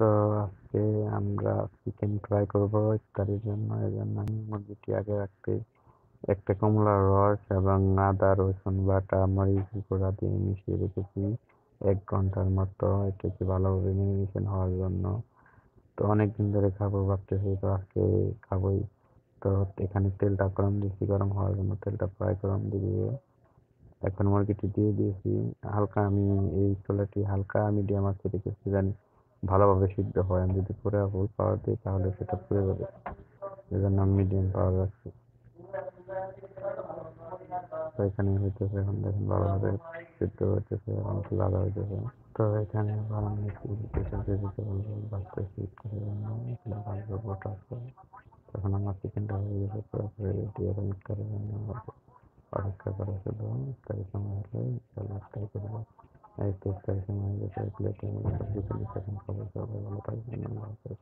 তো আজকে আমরা চিকেন ফ্রাই করবো ইফতারির জন্য। এজন্য আমি মুরগিটি আগে রাখতে একটা কমলার রস এবং আদা রসুন বাটা মরিচ গুঁড়া দিয়ে মিশিয়ে রেখেছি 1 ঘন্টার মতো, এটাকে ভালোভাবে মেরিনেশন হওয়ার জন্য। তো অনেকদিন ধরে খাবো ভাবতেছি, তো আজকে খাবোই। তো এখানে তেলটা গরম হওয়ার জন্য তেলটা ফ্রাই গরম দিয়ে এখন মুরগিটি দিয়ে দিয়েছি। আমি এই চুলাটি হালকা মিডিয়াম আঁচে রেখেছি, জানি ভালোভাবে সিদ্ধ হয়। আমি যদি পুরো ফুল পাওয়ার দিই তাহলে সেটা পুড়ে যাবে, এজন্য আমি মিডিয়াম পাওয়ার রাখছি। তো এখানে হইতেছে, এখন দেখেন ভালোভাবে সিদ্ধ হইতেছে এবং লাল হইতেছে। তো এখানে আবার আমি একটু ভেজিটেবল বাছতেছি ইফতারের জন্য, এখানে ভালো বোট আছে। তখন আমার চিকেনটা হয়ে গেছে পুরোপুরি রেডি, এবং ইফতারের জন্য অপেক্ষা করা শুধু। ইফতারের সময় হলে ইনশাল্লাহ ইফতার করবো। এই তো ইফতারের সময় হয়ে গেছে, প্লেটে সবজি চলে, এখন সবাই ভালো থাকবেন, আল্লাহ হাফেজ।